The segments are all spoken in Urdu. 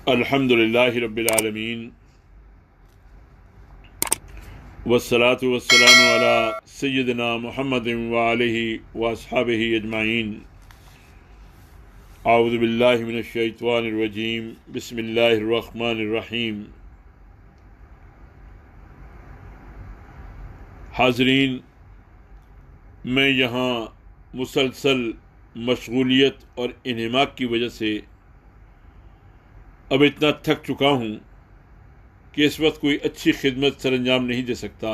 الحمد للہ رب العالمین والصلاة والسلام علی سیدنا محمد وآلہ واصحابہ اجمعین۔ اعوذ باللہ من الشیطان الرجیم، بسم اللہ الرحمن الرحیم۔ حاضرین، میں یہاں مسلسل مشغولیت اور انہماک کی وجہ سے اب اتنا تھک چکا ہوں کہ اس وقت کوئی اچھی خدمت سر انجام نہیں دے سکتا،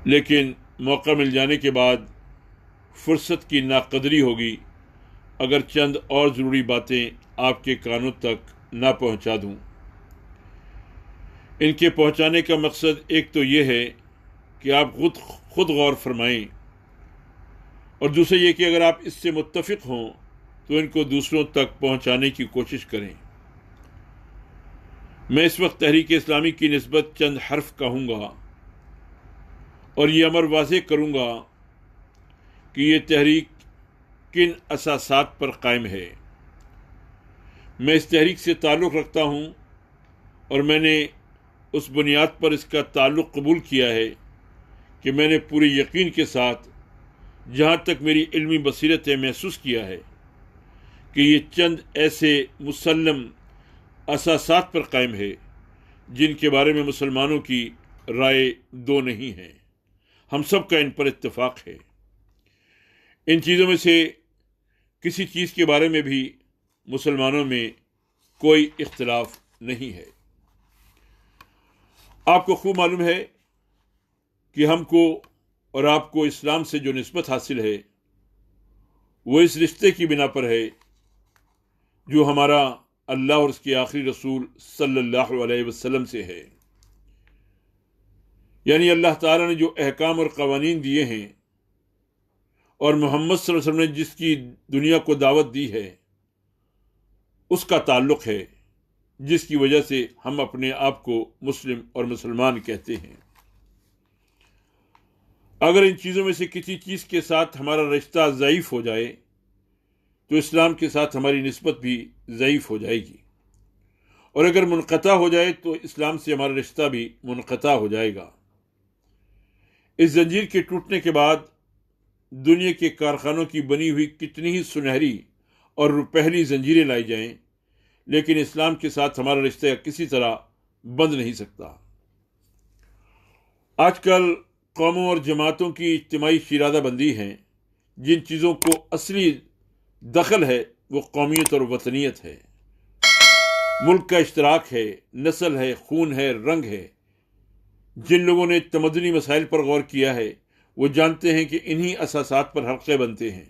لیکن موقع مل جانے کے بعد فرصت کی ناقدری ہوگی اگر چند اور ضروری باتیں آپ کے کانوں تک نہ پہنچا دوں۔ ان کے پہنچانے کا مقصد ایک تو یہ ہے کہ آپ خود غور فرمائیں، اور دوسرا یہ کہ اگر آپ اس سے متفق ہوں تو ان کو دوسروں تک پہنچانے کی کوشش کریں۔ میں اس وقت تحریک اسلامی کی نسبت چند حرف کہوں گا اور یہ امر واضح کروں گا کہ یہ تحریک کن اساسات پر قائم ہے۔ میں اس تحریک سے تعلق رکھتا ہوں اور میں نے اس بنیاد پر اس کا تعلق قبول کیا ہے کہ میں نے پورے یقین کے ساتھ، جہاں تک میری علمی بصیرت ہے، محسوس کیا ہے کہ یہ چند ایسے مسلم اساسات پر قائم ہے جن کے بارے میں مسلمانوں کی رائے دو نہیں ہے، ہم سب کا ان پر اتفاق ہے۔ ان چیزوں میں سے کسی چیز کے بارے میں بھی مسلمانوں میں کوئی اختلاف نہیں ہے۔ آپ کو خوب معلوم ہے کہ ہم کو اور آپ کو اسلام سے جو نسبت حاصل ہے وہ اس رشتے کی بنا پر ہے جو ہمارا اللہ اور اس کے آخری رسول صلی اللہ علیہ وسلم سے ہے۔ یعنی اللہ تعالیٰ نے جو احکام اور قوانین دیے ہیں اور محمد صلی اللہ علیہ وسلم نے جس کی دنیا کو دعوت دی ہے، اس کا تعلق ہے، جس کی وجہ سے ہم اپنے آپ کو مسلم اور مسلمان کہتے ہیں۔ اگر ان چیزوں میں سے کسی چیز کے ساتھ ہمارا رشتہ ضعیف ہو جائے تو اسلام کے ساتھ ہماری نسبت بھی ضعیف ہو جائے گی، اور اگر منقطع ہو جائے تو اسلام سے ہمارا رشتہ بھی منقطع ہو جائے گا۔ اس زنجیر کے ٹوٹنے کے بعد دنیا کے کارخانوں کی بنی ہوئی کتنی ہی سنہری اور روپہلی زنجیریں لائی جائیں، لیکن اسلام کے ساتھ ہمارا رشتہ کسی طرح بند نہیں سکتا۔ آج کل قوموں اور جماعتوں کی اجتماعی شیرازہ بندی ہیں، جن چیزوں کو اصلی دخل ہے وہ قومیت اور وطنیت ہے، ملک کا اشتراک ہے، نسل ہے، خون ہے، رنگ ہے۔ جن لوگوں نے تمدنی مسائل پر غور کیا ہے وہ جانتے ہیں کہ انہی اساسات پر حلقے بنتے ہیں،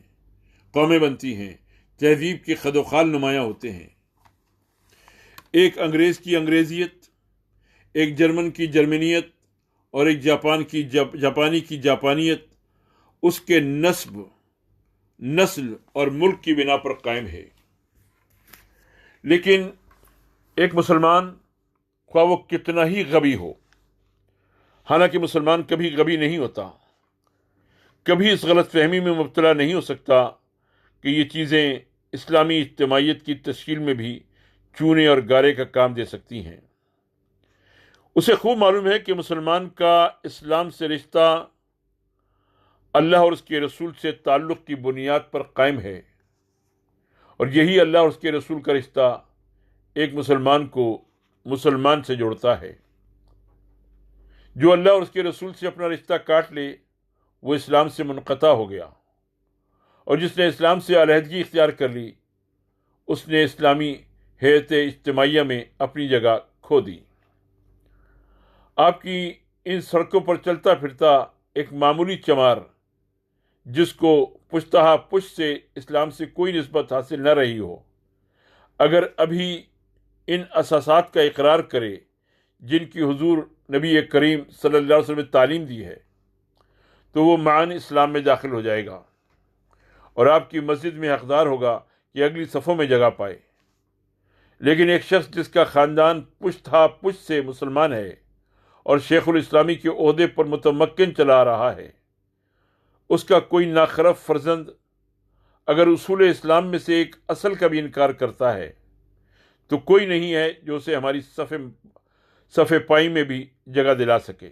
قومیں بنتی ہیں، تہذیب کے خد و خال نمایاں ہوتے ہیں۔ ایک انگریز کی انگریزیت، ایک جرمن کی جرمنیت اور ایک جاپانی کی جاپانیت اس کے نسل اور ملک کی بنا پر قائم ہے۔ لیکن ایک مسلمان، خواہ وہ کتنا ہی غبی ہو، حالانکہ مسلمان کبھی غبی نہیں ہوتا، کبھی اس غلط فہمی میں مبتلا نہیں ہو سکتا کہ یہ چیزیں اسلامی اجتماعیت کی تشکیل میں بھی چونے اور گارے کا کام دے سکتی ہیں۔ اسے خوب معلوم ہے کہ مسلمان کا اسلام سے رشتہ اللہ اور اس کے رسول سے تعلق کی بنیاد پر قائم ہے، اور یہی اللہ اور اس کے رسول کا رشتہ ایک مسلمان کو مسلمان سے جوڑتا ہے۔ جو اللہ اور اس کے رسول سے اپنا رشتہ کاٹ لے وہ اسلام سے منقطع ہو گیا، اور جس نے اسلام سے علیحدگی اختیار کر لی اس نے اسلامی حیات اجتماعیہ میں اپنی جگہ کھو دی۔ آپ کی ان سڑکوں پر چلتا پھرتا ایک معمولی چمار، جس کو پشتہا پشت سے اسلام سے کوئی نسبت حاصل نہ رہی ہو، اگر ابھی ان اساسات کا اقرار کرے جن کی حضور نبی کریم صلی اللہ علیہ وسلم نے تعلیم دی ہے، تو وہ معانی اسلام میں داخل ہو جائے گا اور آپ کی مسجد میں حقدار ہوگا کہ اگلی صفوں میں جگہ پائے۔ لیکن ایک شخص جس کا خاندان پشتہا پشت سے مسلمان ہے اور شیخ الاسلامی کے عہدے پر متمکن چلا رہا ہے، اس کا کوئی ناخرف فرزند اگر اصول اسلام میں سے ایک اصل کا بھی انکار کرتا ہے تو کوئی نہیں ہے جو اسے ہماری صف پائی میں بھی جگہ دلا سکے،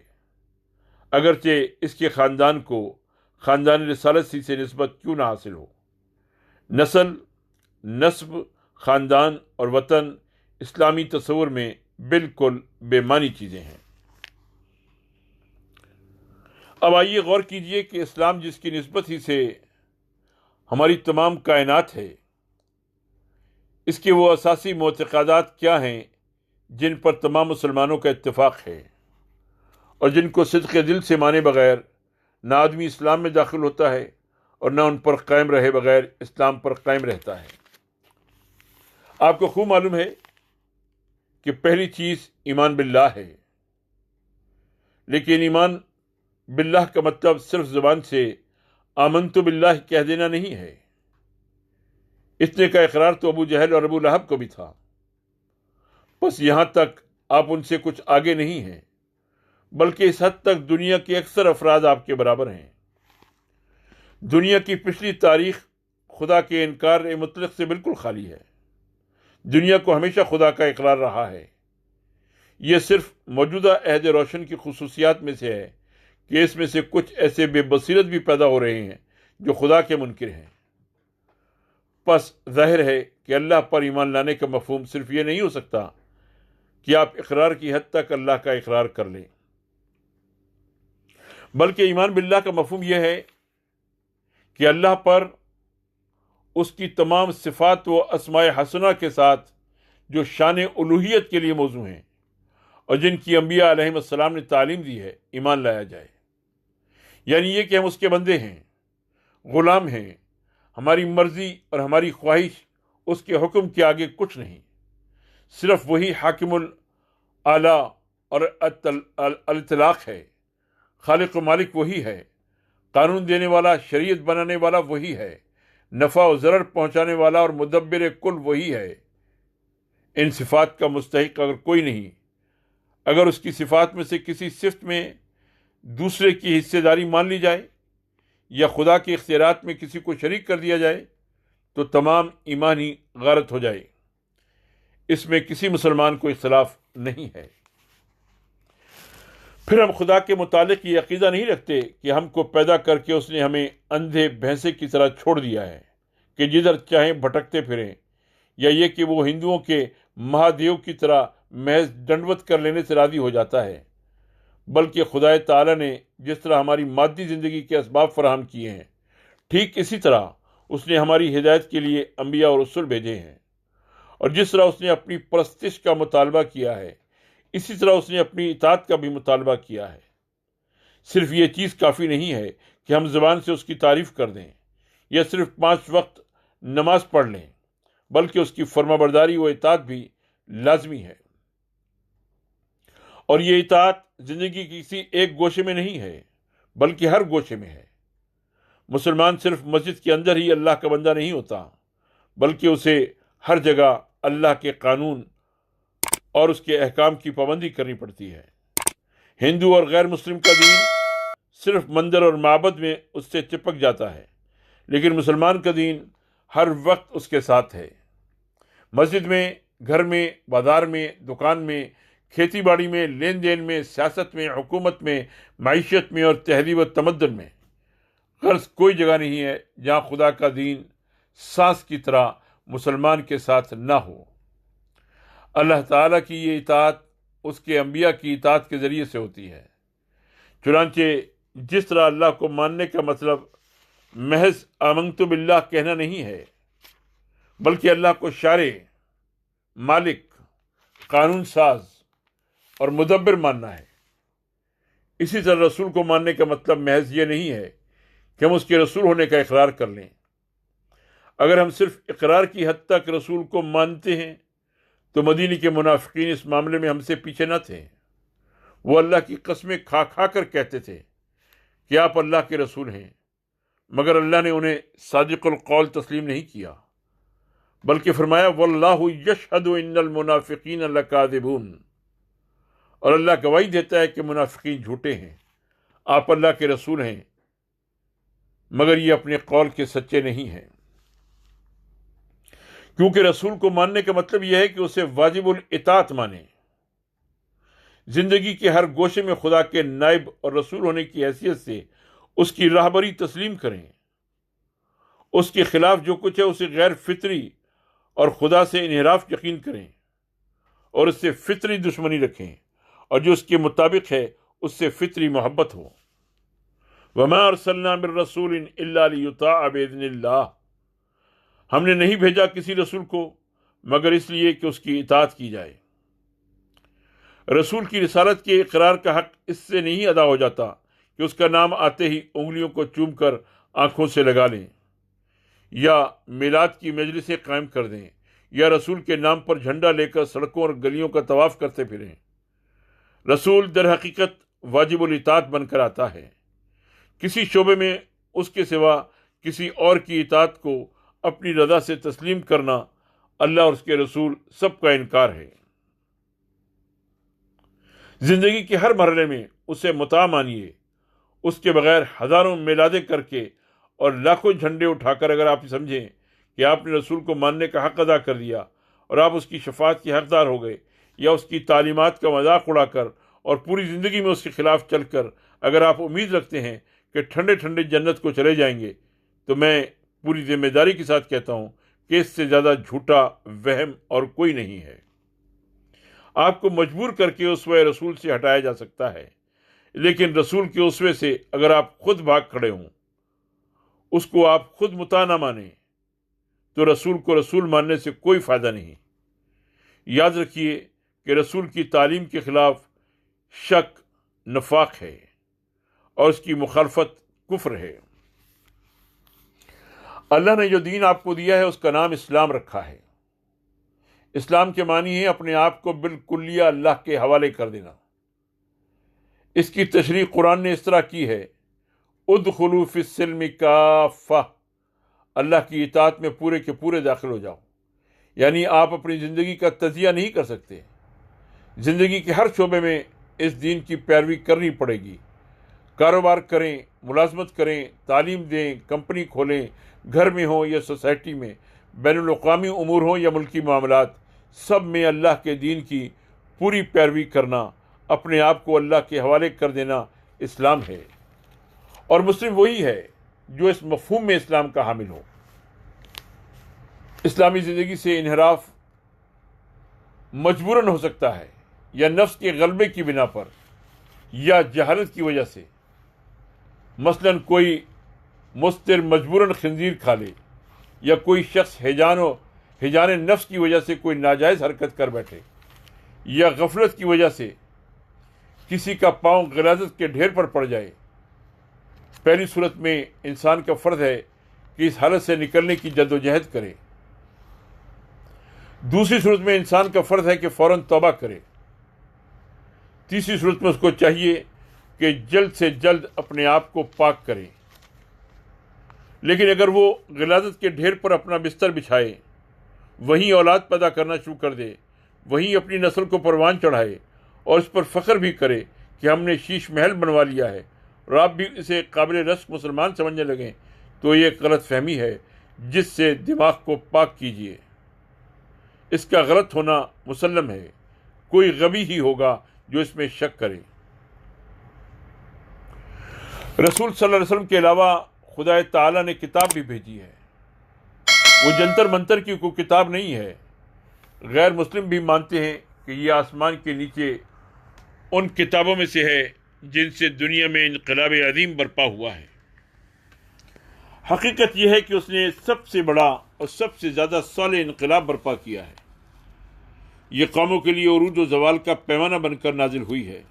اگرچہ اس کے خاندان کو خاندان رسالت سے نسبت کیوں نہ حاصل ہو۔ نسل، نسب، خاندان اور وطن اسلامی تصور میں بالکل بے معنی چیزیں ہیں۔ اب آئیے غور کیجئے کہ اسلام جس کی نسبت ہی سے ہماری تمام کائنات ہے، اس کے وہ اساسی معتقدات کیا ہیں جن پر تمام مسلمانوں کا اتفاق ہے اور جن کو صدق دل سے مانے بغیر نہ آدمی اسلام میں داخل ہوتا ہے اور نہ ان پر قائم رہے بغیر اسلام پر قائم رہتا ہے۔ آپ کو خوب معلوم ہے کہ پہلی چیز ایمان باللہ ہے، لیکن ایمان باللہ کا مطلب صرف زبان سے آمنت باللہ کہہ دینا نہیں ہے۔ اتنے کا اقرار تو ابو جہل اور ابو لہب کو بھی تھا، بس یہاں تک آپ ان سے کچھ آگے نہیں ہیں، بلکہ اس حد تک دنیا کے اکثر افراد آپ کے برابر ہیں۔ دنیا کی پچھلی تاریخ خدا کے انکار مطلق سے بالکل خالی ہے۔ دنیا کو ہمیشہ خدا کا اقرار رہا ہے۔ یہ صرف موجودہ عہد روشن کی خصوصیات میں سے ہے کہ اس میں سے کچھ ایسے بے بصیرت بھی پیدا ہو رہے ہیں جو خدا کے منکر ہیں۔ پس ظاہر ہے کہ اللہ پر ایمان لانے کا مفہوم صرف یہ نہیں ہو سکتا کہ آپ اقرار کی حد تک اللہ کا اقرار کر لیں، بلکہ ایمان باللہ کا مفہوم یہ ہے کہ اللہ پر اس کی تمام صفات و اسماء حسنہ کے ساتھ جو شان الوہیت کے لیے موضوع ہیں اور جن کی انبیاء علیہم السلام نے تعلیم دی ہے، ایمان لایا جائے۔ یعنی یہ کہ ہم اس کے بندے ہیں، غلام ہیں، ہماری مرضی اور ہماری خواہش اس کے حکم کے آگے کچھ نہیں، صرف وہی حاکم الاعلی اور الاطلاق ہے، خالق و مالک وہی ہے، قانون دینے والا، شریعت بنانے والا وہی ہے، نفع و ضرر پہنچانے والا اور مدبر کل وہی ہے۔ ان صفات کا مستحق اگر کوئی نہیں، اگر اس کی صفات میں سے کسی صفت میں دوسرے کی حصہ داری مان لی جائے یا خدا کے اختیارات میں کسی کو شریک کر دیا جائے تو تمام ایمان ہی غارت ہو جائے۔ اس میں کسی مسلمان کو اختلاف نہیں ہے۔ پھر ہم خدا کے متعلق یہ عقیدہ نہیں رکھتے کہ ہم کو پیدا کر کے اس نے ہمیں اندھے بھینسے کی طرح چھوڑ دیا ہے کہ جدھر چاہیں بھٹکتے پھریں، یا یہ کہ وہ ہندوؤں کے مہادیو کی طرح محض ڈنڈوت کر لینے سے راضی ہو جاتا ہے، بلکہ خدا تعالیٰ نے جس طرح ہماری مادی زندگی کے اسباب فراہم کیے ہیں، ٹھیک اسی طرح اس نے ہماری ہدایت کے لیے انبیاء اور رسول بھیجے ہیں، اور جس طرح اس نے اپنی پرستش کا مطالبہ کیا ہے، اسی طرح اس نے اپنی اطاعت کا بھی مطالبہ کیا ہے۔ صرف یہ چیز کافی نہیں ہے کہ ہم زبان سے اس کی تعریف کر دیں یا صرف 5 وقت نماز پڑھ لیں، بلکہ اس کی فرما برداری و اطاعت بھی لازمی ہے۔ اور یہ اطاعت زندگی کی کسی ایک گوشے میں نہیں ہے، بلکہ ہر گوشے میں ہے۔ مسلمان صرف مسجد کے اندر ہی اللہ کا بندہ نہیں ہوتا، بلکہ اسے ہر جگہ اللہ کے قانون اور اس کے احکام کی پابندی کرنی پڑتی ہے۔ ہندو اور غیر مسلم کا دین صرف مندر اور معبد میں اس سے چپک جاتا ہے، لیکن مسلمان کا دین ہر وقت اس کے ساتھ ہے۔ مسجد میں، گھر میں، بازار میں، دکان میں، کھیتی باڑی میں، لین دین میں، سیاست میں، حکومت میں، معیشت میں اور تہذیب و تمدن میں، غرض کوئی جگہ نہیں ہے جہاں خدا کا دین سانس کی طرح مسلمان کے ساتھ نہ ہو۔ اللہ تعالیٰ کی یہ اطاعت اس کے انبیاء کی اطاعت کے ذریعے سے ہوتی ہے۔ چنانچہ جس طرح اللہ کو ماننے کا مطلب محض آمنت باللہ کہنا نہیں ہے، بلکہ اللہ کو شارع، مالک، قانون ساز اور مدبر ماننا ہے، اسی طرح رسول کو ماننے کا مطلب محض یہ نہیں ہے کہ ہم اس کے رسول ہونے کا اقرار کر لیں۔ اگر ہم صرف اقرار کی حد تک رسول کو مانتے ہیں تو مدینے کے منافقین اس معاملے میں ہم سے پیچھے نہ تھے۔ وہ اللہ کی قسمیں کھا کھا کر کہتے تھے کہ آپ اللہ کے رسول ہیں، مگر اللہ نے انہیں صادق القول تسلیم نہیں کیا، بلکہ فرمایا واللہ یشہد ان المنافقین لکاذبون، اور اللہ گواہی دیتا ہے کہ منافقین جھوٹے ہیں۔ آپ اللہ کے رسول ہیں، مگر یہ اپنے قول کے سچے نہیں ہیں۔ کیونکہ رسول کو ماننے کا مطلب یہ ہے کہ اسے واجب الاطاعت مانیں، زندگی کے ہر گوشے میں خدا کے نائب اور رسول ہونے کی حیثیت سے اس کی راہبری تسلیم کریں، اس کے خلاف جو کچھ ہے اسے غیر فطری اور خدا سے انحراف یقین کریں اور اس سے فطری دشمنی رکھیں، اور جو اس کے مطابق ہے اس سے فطری محبت ہو۔ وَمَا أَرْسَلْنَا مِن رَّسُولٍ إِلَّا لِيُطَاعَ بِإِذْنِ اللَّهِ، ہم نے نہیں بھیجا کسی رسول کو مگر اس لیے کہ اس کی اطاعت کی جائے۔ رسول کی رسالت کے اقرار کا حق اس سے نہیں ادا ہو جاتا کہ اس کا نام آتے ہی انگلیوں کو چوم کر آنکھوں سے لگا لیں، یا میلاد کی مجلسیں قائم کر دیں، یا رسول کے نام پر جھنڈا لے کر سڑکوں اور گلیوں کا طواف کرتے پھریں۔ رسول در حقیقت واجب الاطاعت بن کر آتا ہے۔ کسی شعبے میں اس کے سوا کسی اور کی اطاعت کو اپنی رضا سے تسلیم کرنا اللہ اور اس کے رسول سب کا انکار ہے۔ زندگی کے ہر مرحلے میں اسے مطاع مانیے، اس کے بغیر ہزاروں میلادیں کر کے اور لاکھوں جھنڈے اٹھا کر اگر آپ سمجھیں کہ آپ نے رسول کو ماننے کا حق ادا کر دیا اور آپ اس کی شفاعت کے حقدار ہو گئے، یا اس کی تعلیمات کا مذاق اڑا کر اور پوری زندگی میں اس کے خلاف چل کر اگر آپ امید رکھتے ہیں کہ ٹھنڈے ٹھنڈے جنت کو چلے جائیں گے، تو میں پوری ذمہ داری کے ساتھ کہتا ہوں کہ اس سے زیادہ جھوٹا وہم اور کوئی نہیں ہے۔ آپ کو مجبور کر کے اسوہ رسول سے ہٹایا جا سکتا ہے، لیکن رسول کے اسوے سے اگر آپ خود بھاگ کھڑے ہوں، اس کو آپ خود مطاع نہ مانیں، تو رسول کو رسول ماننے سے کوئی فائدہ نہیں۔ یاد رکھیے کہ رسول کی تعلیم کے خلاف شک نفاق ہے اور اس کی مخالفت کفر ہے۔ اللہ نے جو دین آپ کو دیا ہے اس کا نام اسلام رکھا ہے۔ اسلام کے معنی ہے اپنے آپ کو بالکلیہ اللہ کے حوالے کر دینا۔ اس کی تشریح قرآن نے اس طرح کی ہے، ادخلوا فی السلم کافہ، اللہ کی اطاعت میں پورے کے پورے داخل ہو جاؤ۔ یعنی آپ اپنی زندگی کا تجزیہ نہیں کر سکتے، زندگی کے ہر شعبے میں اس دین کی پیروی کرنی پڑے گی۔ کاروبار کریں، ملازمت کریں، تعلیم دیں، کمپنی کھولیں، گھر میں ہوں یا سوسائٹی میں، بین الاقوامی امور ہوں یا ملکی معاملات، سب میں اللہ کے دین کی پوری پیروی کرنا، اپنے آپ کو اللہ کے حوالے کر دینا اسلام ہے۔ اور مسلم وہی ہے جو اس مفہوم میں اسلام کا حامل ہو۔ اسلامی زندگی سے انحراف مجبوراً ہو سکتا ہے، یا نفس کے غلبے کی بنا پر، یا جہالت کی وجہ سے۔ مثلاً کوئی مستر مجبوراً خنزیر کھا لے، یا کوئی شخص ہیجان نفس کی وجہ سے کوئی ناجائز حرکت کر بیٹھے، یا غفلت کی وجہ سے کسی کا پاؤں غلاظت کے ڈھیر پر پڑ جائے۔ پہلی صورت میں انسان کا فرض ہے کہ اس حالت سے نکلنے کی جدوجہد کرے۔ دوسری صورت میں انسان کا فرض ہے کہ فوراً توبہ کرے۔ تیسری صورت میں اس کو چاہیے کہ جلد سے جلد اپنے آپ کو پاک کرے۔ لیکن اگر وہ غلاظت کے ڈھیر پر اپنا بستر بچھائے، وہیں اولاد پیدا کرنا شروع کر دے، وہیں اپنی نسل کو پروان چڑھائے اور اس پر فخر بھی کرے کہ ہم نے شیش محل بنوا لیا ہے، اور آپ بھی اسے قابل رشک مسلمان سمجھنے لگیں، تو یہ ایک غلط فہمی ہے جس سے دماغ کو پاک کیجیے۔ اس کا غلط ہونا مسلم ہے، کوئی غبی ہی ہوگا جو اس میں شک کرے۔ رسول صلی اللہ علیہ وسلم کے علاوہ خدا تعالیٰ نے کتاب بھی بھیجی ہے۔ وہ جنتر منتر کی کوئی کتاب نہیں ہے۔ غیر مسلم بھی مانتے ہیں کہ یہ آسمان کے نیچے ان کتابوں میں سے ہے جن سے دنیا میں انقلاب عظیم برپا ہوا ہے۔ حقیقت یہ ہے کہ اس نے سب سے بڑا اور سب سے زیادہ صالح انقلاب برپا کیا ہے۔ یہ قوموں کے لیے عروج و زوال کا پیمانہ بن کر نازل ہوئی ہے۔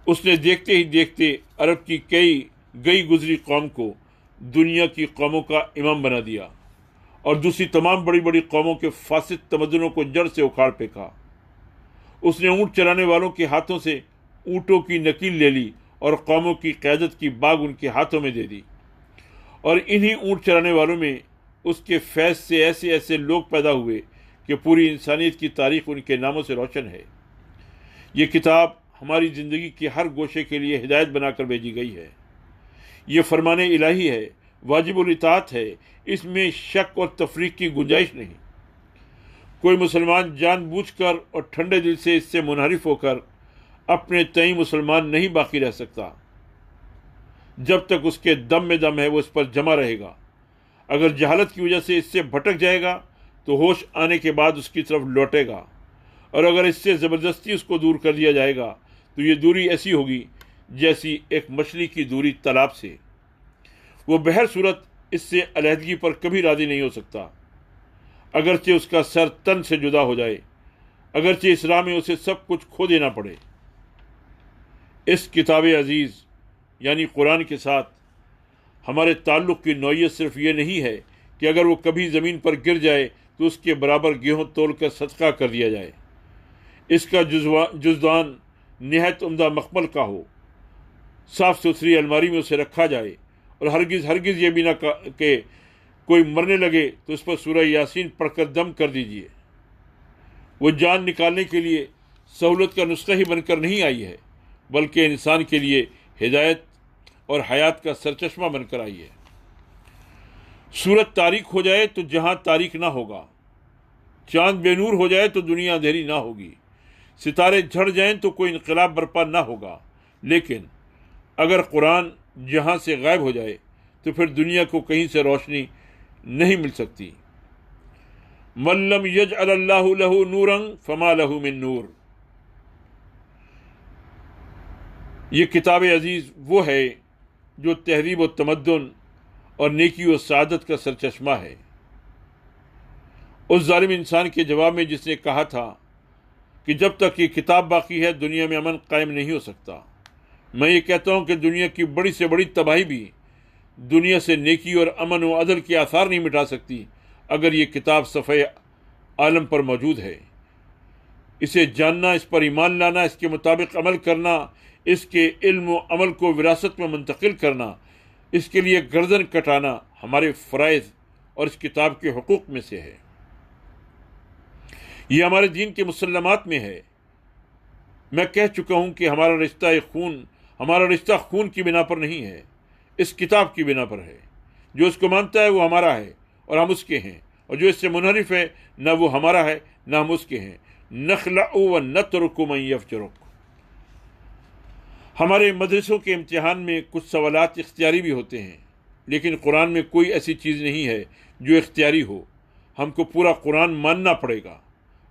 اس نے دیکھتے ہی دیکھتے عرب کی کئی گئی گزری قوم کو دنیا کی قوموں کا امام بنا دیا، اور دوسری تمام بڑی بڑی قوموں کے فاسد تمدنوں کو جڑ سے اکھاڑ پھینکا۔ اس نے اونٹ چلانے والوں کے ہاتھوں سے اونٹوں کی نکیل لے لی اور قوموں کی قیادت کی باغ ان کے ہاتھوں میں دے دی، اور انہی اونٹ چلانے والوں میں اس کے فیض سے ایسے ایسے لوگ پیدا ہوئے کہ پوری انسانیت کی تاریخ ان کے ناموں سے روشن ہے۔ یہ کتاب ہماری زندگی کے ہر گوشے کے لیے ہدایت بنا کر بھیجی گئی ہے۔ یہ فرمان الہی ہے، واجب الاطاعت ہے، اس میں شک اور تفریق کی گنجائش نہیں۔ کوئی مسلمان جان بوجھ کر اور ٹھنڈے دل سے اس سے منحرف ہو کر اپنے تئیں مسلمان نہیں باقی رہ سکتا۔ جب تک اس کے دم میں دم ہے وہ اس پر جمع رہے گا۔ اگر جہالت کی وجہ سے اس سے بھٹک جائے گا تو ہوش آنے کے بعد اس کی طرف لوٹے گا، اور اگر اس سے زبردستی اس کو دور کر دیا جائے گا تو یہ دوری ایسی ہوگی جیسی ایک مچھلی کی دوری تالاب سے۔ وہ بہر صورت اس سے علیحدگی پر کبھی راضی نہیں ہو سکتا، اگرچہ اس کا سر تن سے جدا ہو جائے، اگرچہ اس راہ میں اسے سب کچھ کھو دینا پڑے۔ اس کتاب عزیز یعنی قرآن کے ساتھ ہمارے تعلق کی نوعیت صرف یہ نہیں ہے کہ اگر وہ کبھی زمین پر گر جائے تو اس کے برابر گیہوں تول کر صدقہ کر دیا جائے۔ اس کا جزدان نہایت عمدہ مخمل کا ہو، صاف ستھری الماری میں اسے رکھا جائے، اور ہرگز یہ بھی نہ کہ کوئی مرنے لگے تو اس پر سورہ یاسین پڑھ کر دم کر دیجیے۔ وہ جان نکالنے کے لیے سہولت کا نسخہ ہی بن کر نہیں آئی ہے، بلکہ انسان کے لیے ہدایت اور حیات کا سرچشمہ بن کر آئی ہے۔ سورج تاریک ہو جائے تو جہاں تاریک نہ ہوگا، چاند بے نور ہو جائے تو دنیا اندھیری نہ ہوگی، ستارے جھڑ جائیں تو کوئی انقلاب برپا نہ ہوگا، لیکن اگر قرآن جہاں سے غائب ہو جائے تو پھر دنیا کو کہیں سے روشنی نہیں مل سکتی۔ من لم یجعل اللہ لہ نورا فما لہ من نور۔ یہ کتاب عزیز وہ ہے جو تہذیب و تمدن اور نیکی و سعادت کا سرچشمہ ہے۔ اس ظالم انسان کے جواب میں جس نے کہا تھا کہ جب تک یہ کتاب باقی ہے دنیا میں امن قائم نہیں ہو سکتا، میں یہ کہتا ہوں کہ دنیا کی بڑی سے بڑی تباہی بھی دنیا سے نیکی اور امن و عدل کے آثار نہیں مٹا سکتی اگر یہ کتاب صفحہ عالم پر موجود ہے۔ اسے جاننا، اس پر ایمان لانا، اس کے مطابق عمل کرنا، اس کے علم و عمل کو وراثت میں منتقل کرنا، اس کے لیے گردن کٹانا ہمارے فرائض اور اس کتاب کے حقوق میں سے ہے۔ یہ ہمارے دین کے مسلمات میں ہے۔ میں کہہ چکا ہوں کہ ہمارا رشتہ خون کی بنا پر نہیں ہے، اس کتاب کی بنا پر ہے۔ جو اس کو مانتا ہے وہ ہمارا ہے اور ہم اس کے ہیں، اور جو اس سے منحرف ہے نہ وہ ہمارا ہے نہ ہم اس کے ہیں۔ نخلع ونترک من یفجرک۔ ہمارے مدرسوں کے امتحان میں کچھ سوالات اختیاری بھی ہوتے ہیں، لیکن قرآن میں کوئی ایسی چیز نہیں ہے جو اختیاری ہو۔ ہم کو پورا قرآن ماننا پڑے گا۔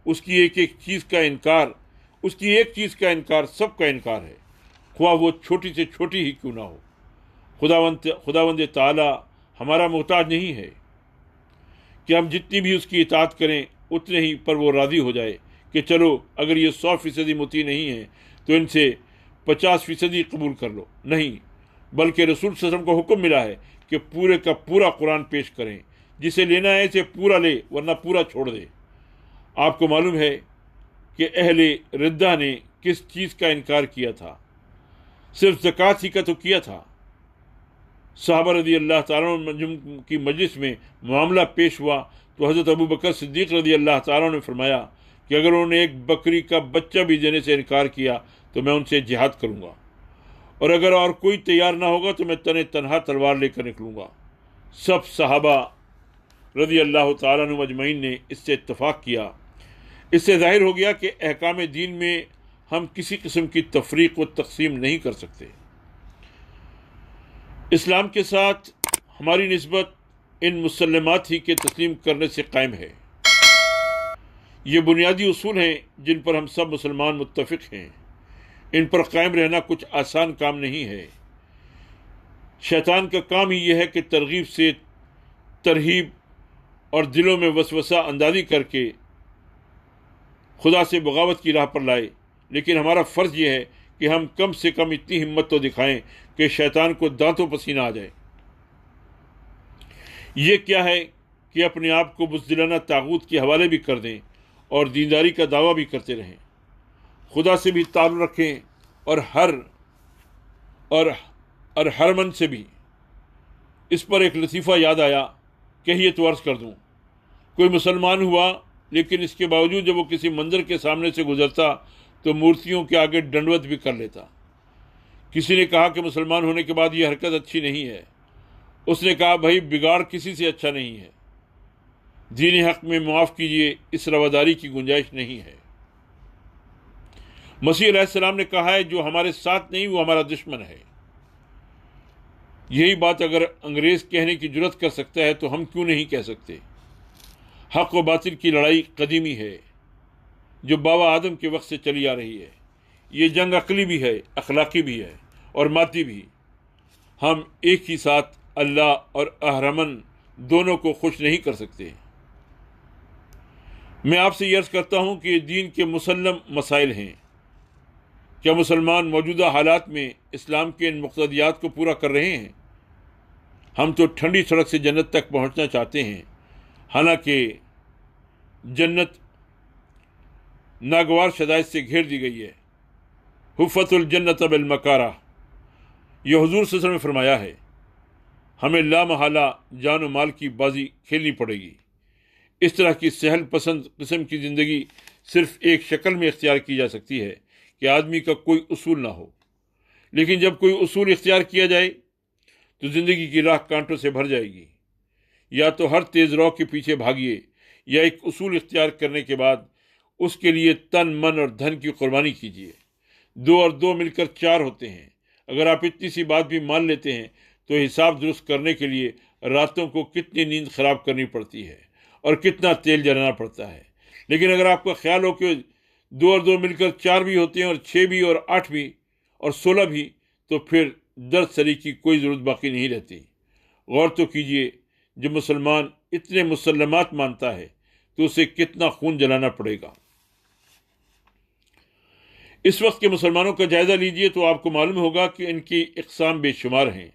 اس کی ایک چیز کا انکار سب کا انکار ہے، خواہ وہ چھوٹی سے چھوٹی ہی کیوں نہ ہو۔ خداوند تعالی ہمارا محتاج نہیں ہے کہ ہم جتنی بھی اس کی اطاعت کریں اتنے ہی پر وہ راضی ہو جائے کہ چلو اگر یہ 100% مطیع نہیں ہے تو ان سے 50% قبول کر لو۔ نہیں، بلکہ رسول صلی اللہ علیہ وسلم کو حکم ملا ہے کہ پورے کا پورا قرآن پیش کریں، جسے لینا ہے اسے پورا لے ورنہ پورا چھوڑ دے۔ آپ کو معلوم ہے کہ اہل ردہ نے کس چیز کا انکار کیا تھا؟ صرف زکوٰۃ ہی کا تو کیا تھا۔ صحابہ رضی اللہ تعالیٰ عنہ کی مجلس میں معاملہ پیش ہوا تو حضرت ابو بکر صدیق رضی اللہ تعالیٰ عنہ نے فرمایا کہ اگر انہوں نے ایک بکری کا بچہ بھی دینے سے انکار کیا تو میں ان سے جہاد کروں گا، اور اگر اور کوئی تیار نہ ہوگا تو میں تنہا تلوار لے کر نکلوں گا۔ سب صحابہ رضی اللہ تعالیٰ عنہ اجمعین نے اس سے اتفاق کیا۔ اس سے ظاہر ہو گیا کہ احکام دین میں ہم کسی قسم کی تفریق و تقسیم نہیں کر سکتے۔ اسلام کے ساتھ ہماری نسبت ان مسلمات ہی کے تسلیم کرنے سے قائم ہے۔ یہ بنیادی اصول ہیں جن پر ہم سب مسلمان متفق ہیں۔ ان پر قائم رہنا کچھ آسان کام نہیں ہے۔ شیطان کا کام ہی یہ ہے کہ ترغیب سے ترہیب اور دلوں میں وسوسہ اندازی کر کے خدا سے بغاوت کی راہ پر لائے، لیکن ہمارا فرض یہ ہے کہ ہم کم سے کم اتنی ہمت تو دکھائیں کہ شیطان کو دانتوں پسینہ آ جائے۔ یہ کیا ہے کہ اپنے آپ کو بزدلانہ طاغوت کے حوالے بھی کر دیں اور دینداری کا دعویٰ بھی کرتے رہیں، خدا سے بھی تعلق رکھیں اور ہر من سے بھی۔ اس پر ایک لطیفہ یاد آیا، کہیے تو عرض کر دوں۔ کوئی مسلمان ہوا لیکن اس کے باوجود جب وہ کسی منظر کے سامنے سے گزرتا تو مورتیوں کے آگے ڈنڈوت بھی کر لیتا۔ کسی نے کہا کہ مسلمان ہونے کے بعد یہ حرکت اچھی نہیں ہے۔ اس نے کہا بھائی بگاڑ کسی سے اچھا نہیں ہے۔ دین حق میں معاف کیجیے، اس رواداری کی گنجائش نہیں ہے۔ مسیح علیہ السلام نے کہا ہے جو ہمارے ساتھ نہیں وہ ہمارا دشمن ہے۔ یہی بات اگر انگریز کہنے کی جرات کر سکتا ہے تو ہم کیوں نہیں کہہ سکتے؟ حق و باطل کی لڑائی قدیمی ہے جو بابا آدم کے وقت سے چلی آ رہی ہے۔ یہ جنگ عقلی بھی ہے، اخلاقی بھی ہے اور مادی بھی۔ ہم ایک ہی ساتھ اللہ اور اہرمن دونوں کو خوش نہیں کر سکتے۔ میں آپ سے یہ عرض کرتا ہوں کہ یہ دین کے مسلم مسائل ہیں۔ کیا مسلمان موجودہ حالات میں اسلام کے ان مقتضیات کو پورا کر رہے ہیں؟ ہم تو ٹھنڈی سڑک سے جنت تک پہنچنا چاہتے ہیں، حالانکہ جنت ناگوار شدائد سے گھیر دی گئی ہے۔ حفت الجنت بالمکارہ، یہ حضور صلی اللہ علیہ وسلم نے فرمایا ہے۔ ہمیں لامحالہ جان و مال کی بازی کھیلنی پڑے گی۔ اس طرح کی سہل پسند قسم کی زندگی صرف ایک شکل میں اختیار کی جا سکتی ہے کہ آدمی کا کوئی اصول نہ ہو، لیکن جب کوئی اصول اختیار کیا جائے تو زندگی کی راہ کانٹوں سے بھر جائے گی۔ یا تو ہر تیز رو کے پیچھے بھاگیے، یا ایک اصول اختیار کرنے کے بعد اس کے لیے تن من اور دھن کی قربانی کیجیے۔ 2 اور 2 مل کر 4 ہوتے ہیں۔ اگر آپ اتنی سی بات بھی مان لیتے ہیں تو حساب درست کرنے کے لیے راتوں کو کتنی نیند خراب کرنی پڑتی ہے اور کتنا تیل جلانا پڑتا ہے۔ لیکن اگر آپ کا خیال ہو کہ 2 اور 2 مل کر 4 بھی ہوتے ہیں اور 6 بھی اور 8 بھی اور 16 بھی، تو پھر درد سری کی کوئی ضرورت باقی نہیں رہتی۔ غور تو کیجئے، جب مسلمان اتنے مسلمات مانتا ہے تو اسے کتنا خون جلانا پڑے گا۔ اس وقت کے مسلمانوں کا جائزہ لیجئے تو آپ کو معلوم ہوگا کہ ان کی اقسام بے شمار ہیں۔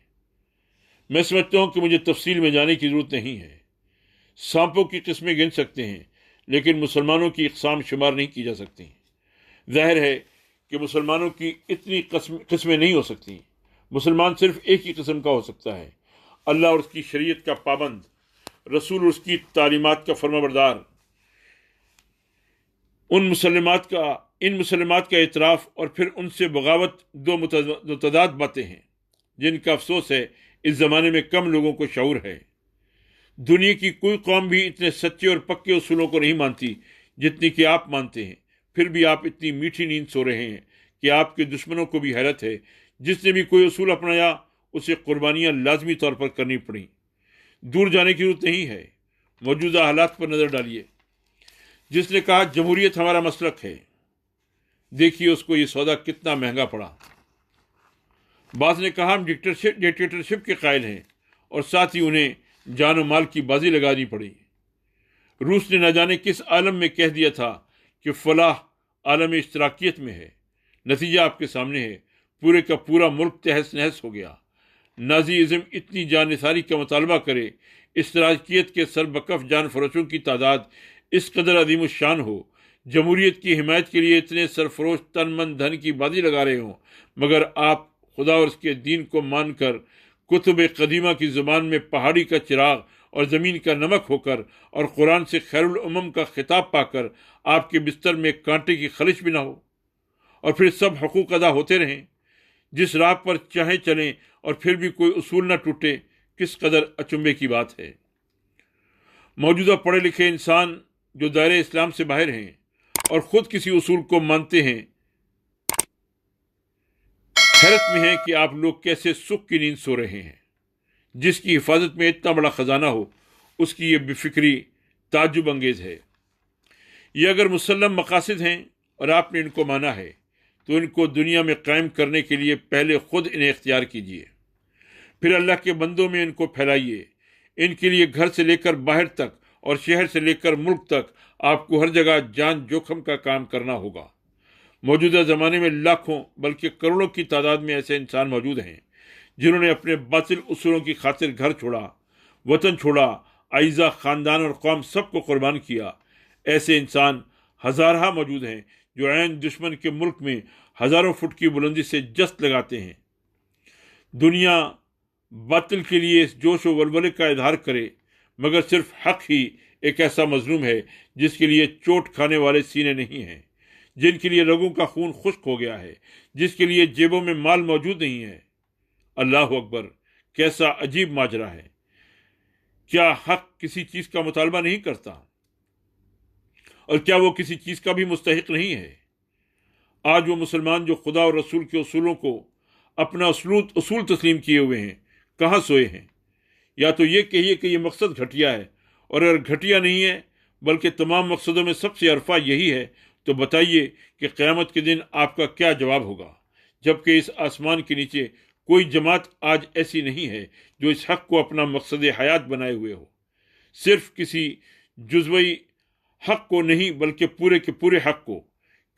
میں سمجھتا ہوں کہ مجھے تفصیل میں جانے کی ضرورت نہیں ہے۔ سانپوں کی قسمیں گن سکتے ہیں لیکن مسلمانوں کی اقسام شمار نہیں کی جا سکتی۔ ظاہر ہے کہ مسلمانوں کی اتنی قسمیں نہیں ہو سکتی۔ مسلمان صرف ایک ہی قسم کا ہو سکتا ہے، اللہ اور اس کی شریعت کا پابند، رسول اور اس کی تعلیمات کا فرمانبردار۔ ان مسلمات کا اعتراف اور پھر ان سے بغاوت 2 متضاد باتیں ہیں جن کا افسوس ہے اس زمانے میں کم لوگوں کو شعور ہے۔ دنیا کی کوئی قوم بھی اتنے سچے اور پکے اصولوں کو نہیں مانتی جتنی کہ آپ مانتے ہیں، پھر بھی آپ اتنی میٹھی نیند سو رہے ہیں کہ آپ کے دشمنوں کو بھی حیرت ہے۔ جس نے بھی کوئی اصول اپنایا اسے قربانیاں لازمی طور پر کرنی پڑیں۔ دور جانے کی ضرورت نہیں ہے، موجودہ حالات پر نظر ڈالیے۔ جس نے کہا جمہوریت ہمارا مسلک ہے، دیکھیے اس کو یہ سودا کتنا مہنگا پڑا۔ بعض نے کہا ہم ڈکٹیٹرشپ کے قائل ہیں، اور ساتھ ہی انہیں جان و مال کی بازی لگانی پڑی۔ روس نے نہ جانے کس عالم میں کہہ دیا تھا کہ فلاح عالم اشتراکیت میں ہے۔ نتیجہ آپ کے سامنے ہے، پورے کا پورا ملک تہس نہس ہو گیا۔ نازی ازم اتنی جان نثاری کا مطالبہ کرے، اشتراکیت کے سربکف جان فروشوں کی تعداد اس قدر عظیم الشان ہو، جمہوریت کی حمایت کے لیے اتنے سرفروش تن من دھن کی بازی لگا رہے ہوں، مگر آپ خدا اور اس کے دین کو مان کر کتب قدیمہ کی زبان میں پہاڑی کا چراغ اور زمین کا نمک ہو کر اور قرآن سے خیر الامم کا خطاب پا کر آپ کے بستر میں کانٹے کی خلش بھی نہ ہو، اور پھر سب حقوق ادا ہوتے رہیں۔ جس راہ پر چاہیں چلیں اور پھر بھی کوئی اصول نہ ٹوٹے، کس قدر اچنبے کی بات ہے۔ موجودہ پڑھے لکھے انسان جو دائرہ اسلام سے باہر ہیں اور خود کسی اصول کو مانتے ہیں، حیرت میں ہے کہ آپ لوگ کیسے سکھ کی نیند سو رہے ہیں۔ جس کی حفاظت میں اتنا بڑا خزانہ ہو، اس کی یہ بے فکری تعجب انگیز ہے۔ یہ اگر مسلم مقاصد ہیں اور آپ نے ان کو مانا ہے تو ان کو دنیا میں قائم کرنے کے لیے پہلے خود انہیں اختیار کیجیے، پھر اللہ کے بندوں میں ان کو پھیلائیے۔ ان کے لیے گھر سے لے کر باہر تک اور شہر سے لے کر ملک تک آپ کو ہر جگہ جان جوخم کا کام کرنا ہوگا۔ موجودہ زمانے میں لاکھوں بلکہ کروڑوں کی تعداد میں ایسے انسان موجود ہیں جنہوں نے اپنے باطل اصولوں کی خاطر گھر چھوڑا، وطن چھوڑا، اعزا، خاندان اور قوم سب کو قربان کیا۔ ایسے انسان ہزارہ موجود ہیں جو عین دشمن کے ملک میں ہزاروں فٹ کی بلندی سے جست لگاتے ہیں۔ دنیا باطل کے لیے اس جوش و ولولے کا اظہار کرے، مگر صرف حق ہی ایک ایسا مظلوم ہے جس کے لیے چوٹ کھانے والے سینے نہیں ہیں، جن کے لیے رگوں کا خون خشک ہو گیا ہے، جس کے لیے جیبوں میں مال موجود نہیں ہے۔ اللہ اکبر، کیسا عجیب ماجرا ہے۔ کیا حق کسی چیز کا مطالبہ نہیں کرتا؟ اور کیا وہ کسی چیز کا بھی مستحق نہیں ہے؟ آج وہ مسلمان جو خدا اور رسول کے اصولوں کو اپنا اصول تسلیم کیے ہوئے ہیں کہاں سوئے ہیں؟ یا تو یہ کہیے کہ یہ مقصد گھٹیا ہے، اور اگر گھٹیا نہیں ہے بلکہ تمام مقصدوں میں سب سے عرفہ یہی ہے، تو بتائیے کہ قیامت کے دن آپ کا کیا جواب ہوگا، جبکہ اس آسمان کے نیچے کوئی جماعت آج ایسی نہیں ہے جو اس حق کو اپنا مقصد حیات بنائے ہوئے ہو، صرف کسی جزوی حق کو نہیں بلکہ پورے کے پورے حق کو،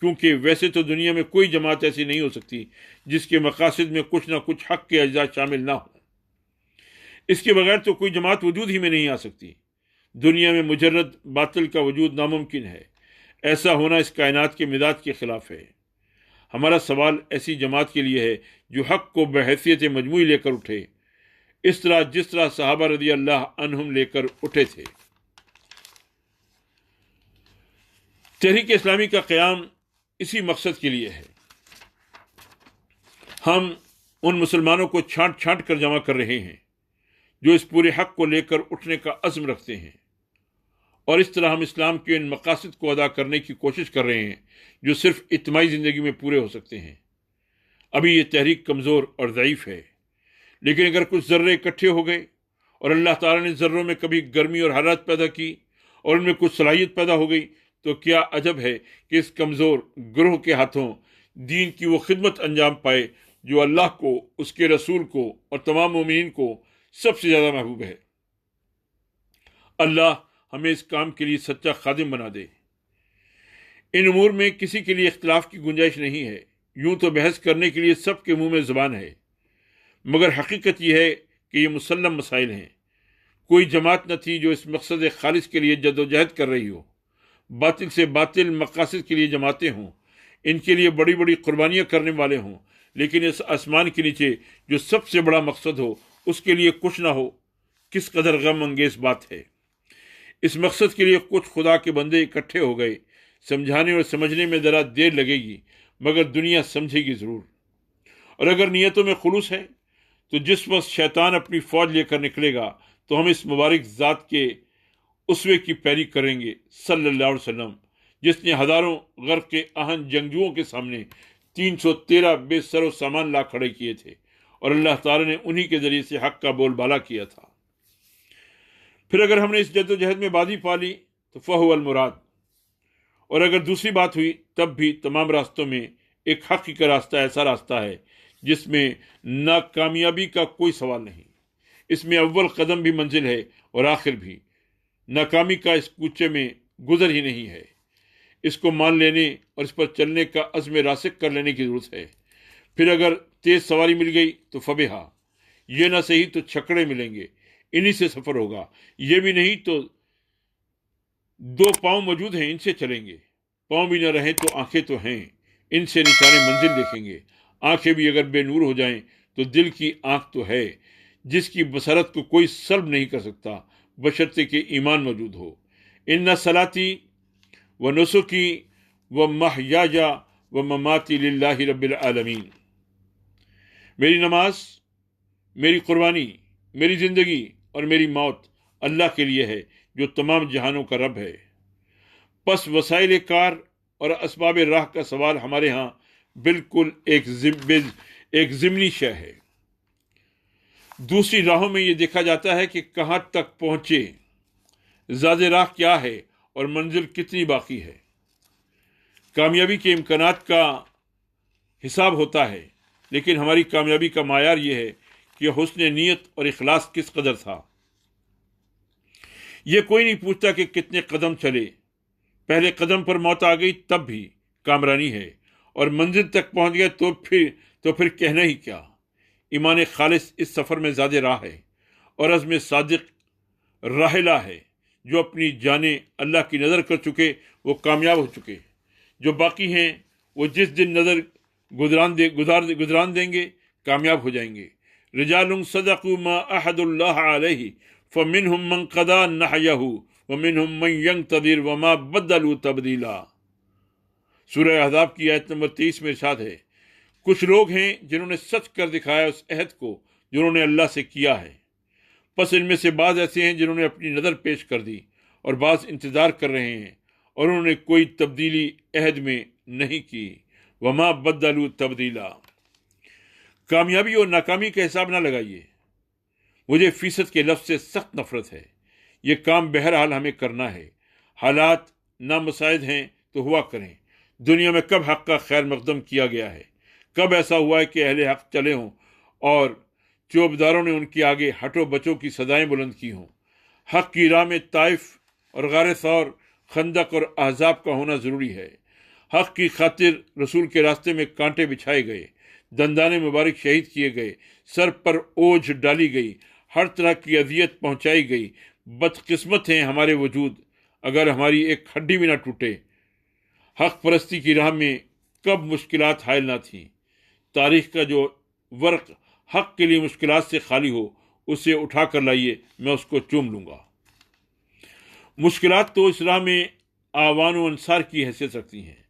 کیونکہ ویسے تو دنیا میں کوئی جماعت ایسی نہیں ہو سکتی جس کے مقاصد میں کچھ نہ کچھ حق کے اجزاء شامل نہ ہوں۔ اس کے بغیر تو کوئی جماعت وجود ہی میں نہیں آ سکتی۔ دنیا میں مجرد باطل کا وجود ناممکن ہے۔ ایسا ہونا اس کائنات کے مزاج کے خلاف ہے۔ ہمارا سوال ایسی جماعت کے لیے ہے جو حق کو بحیثیت مجموعی لے کر اٹھے، جس طرح صحابہ رضی اللہ عنہم لے کر اٹھے تھے۔ تحریک اسلامی کا قیام اسی مقصد کے لیے ہے۔ ہم ان مسلمانوں کو چھانٹ چھانٹ کر جمع کر رہے ہیں جو اس پورے حق کو لے کر اٹھنے کا عزم رکھتے ہیں، اور اس طرح ہم اسلام کے ان مقاصد کو ادا کرنے کی کوشش کر رہے ہیں جو صرف اجتماعی زندگی میں پورے ہو سکتے ہیں۔ ابھی یہ تحریک کمزور اور ضعیف ہے، لیکن اگر کچھ ذرے اکٹھے ہو گئے اور اللہ تعالیٰ نے ذروں میں کبھی گرمی اور حرارت پیدا کی اور ان میں کچھ صلاحیت پیدا ہو گئی، تو کیا عجب ہے کہ اس کمزور گروہ کے ہاتھوں دین کی وہ خدمت انجام پائے جو اللہ کو، اس کے رسول کو اور تمام مومنین کو سب سے زیادہ محبوب ہے۔ اللہ ہمیں اس کام کے لیے سچا خادم بنا دے۔ ان امور میں کسی کے لیے اختلاف کی گنجائش نہیں ہے۔ یوں تو بحث کرنے کے لیے سب کے منہ میں زبان ہے، مگر حقیقت یہ ہے کہ یہ مسلم مسائل ہیں۔ کوئی جماعت نہ تھی جو اس مقصد خالص کے لیے جد و جہد کر رہی ہو۔ باطل سے باطل مقاصد کے لیے جماعتیں ہوں، ان کے لیے بڑی بڑی قربانیاں کرنے والے ہوں، لیکن اس آسمان کے نیچے جو سب سے بڑا مقصد ہو اس کے لیے کچھ نہ ہو، کس قدر غم انگیز بات ہے۔ اس مقصد کے لیے کچھ خدا کے بندے اکٹھے ہو گئے۔ سمجھانے اور سمجھنے میں ذرا دیر لگے گی، مگر دنیا سمجھے گی ضرور۔ اور اگر نیتوں میں خلوص ہے تو جس وقت شیطان اپنی فوج لے کر نکلے گا تو ہم اس مبارک ذات کے اسوے کی پیروی کریں گے صلی اللہ علیہ وسلم، جس نے ہزاروں غرق کے اہن جنگجوؤں کے سامنے 313 بے سر و سامان لا کھڑے کیے تھے، اور اللہ تعالی نے انہی کے ذریعے سے حق کا بول بالا کیا تھا۔ پھر اگر ہم نے اس جد و جہد میں بازی پا لی تو فہو المراد، اور اگر دوسری بات ہوئی تب بھی تمام راستوں میں ایک حق کا راستہ ایسا راستہ ہے جس میں ناکامیابی کا کوئی سوال نہیں۔ اس میں اول قدم بھی منزل ہے اور آخر بھی۔ ناکامی کا اس کوچے میں گزر ہی نہیں ہے۔ اس کو مان لینے اور اس پر چلنے کا عزم راسخ کر لینے کی ضرورت ہے۔ پھر اگر تیز سواری مل گئی تو فبہا، یہ نہ صحیح تو چھکڑے ملیں گے، انہی سے سفر ہوگا۔ یہ بھی نہیں تو 2 پاؤں موجود ہیں، ان سے چلیں گے۔ پاؤں بھی نہ رہیں تو آنکھیں تو ہیں، ان سے نشانے منزل دیکھیں گے۔ آنکھیں بھی اگر بے نور ہو جائیں تو دل کی آنکھ تو ہے، جس کی بصارت کو کوئی سلب نہیں کر سکتا بشرطے کہ ایمان موجود ہو۔ ان صلاتی و نسکی و محیاج و مماتی للہ رب العالمین، میری نماز، میری قربانی، میری زندگی اور میری موت اللہ کے لیے ہے جو تمام جہانوں کا رب ہے۔ پس وسائل کار اور اسباب راہ کا سوال ہمارے ہاں بالکل ایک ضمنی شے ہے۔ دوسری راہوں میں یہ دیکھا جاتا ہے کہ کہاں تک پہنچے، زاد راہ کیا ہے اور منزل کتنی باقی ہے۔ کامیابی کے امکانات کا حساب ہوتا ہے، لیکن ہماری کامیابی کا معیار یہ ہے کہ حسن نیت اور اخلاص کس قدر تھا۔ یہ کوئی نہیں پوچھتا کہ کتنے قدم چلے، پہلے قدم پر موت آ گئی تب بھی کامرانی ہے، اور منزل تک پہنچ گئے تو پھر کہنا ہی کیا۔ ایمان خالص اس سفر میں زیادہ راہ ہے، اور عزم صادق راحلہ ہے۔ جو اپنی جانیں اللہ کی نظر کر چکے وہ کامیاب ہو چکے، جو باقی ہیں وہ جس دن نظر گزران دیں گے کامیاب ہو جائیں گے۔ رجال صدقوا ما عہد اللہ علیہ فمنہم من قضى نحیہ ومنہم من ینتظر وما بدلوا تبدیلا۔ سورہ احزاب کی آیت نمبر 23 میں ارشاد ہے، کچھ لوگ ہیں جنہوں نے سچ کر دکھایا اس عہد کو جو انہوں نے اللہ سے کیا ہے، بس ان میں سے بعض ایسے ہیں جنہوں نے اپنی نظر پیش کر دی اور بعض انتظار کر رہے ہیں اور انہوں نے کوئی تبدیلی عہد میں نہیں کی۔ وما بدلوا تبدیلا۔ کامیابی اور ناکامی کا حساب نہ لگائیے۔ مجھے فیصد کے لفظ سے سخت نفرت ہے۔ یہ کام بہرحال ہمیں کرنا ہے۔ حالات نامساعد ہیں تو ہوا کریں۔ دنیا میں کب حق کا خیر مقدم کیا گیا ہے؟ کب ایسا ہوا ہے کہ اہل حق چلے ہوں اور چوبداروں نے ان کے آگے ہٹو بچوں کی صدائیں بلند کی ہوں؟ حق کی راہ میں طائف اور غار ثور، خندق اور احزاب کا ہونا ضروری ہے۔ حق کی خاطر رسول کے راستے میں کانٹے بچھائے گئے، دندان مبارک شہید کیے گئے، سر پر اوجھ ڈالی گئی، ہر طرح کی اذیت پہنچائی گئی۔ بدقسمت ہیں ہمارے وجود اگر ہماری ایک ہڈی بھی نہ ٹوٹے۔ حق پرستی کی راہ میں کب مشکلات حائل نہ تھیں۔ تاریخ کا جو ورق حق کے لیے مشکلات سے خالی ہو اسے اٹھا کر لائیے، میں اس کو چوم لوں گا۔ مشکلات تو اس راہ میں آوان و انصار کی حیثیت رکھتی ہیں۔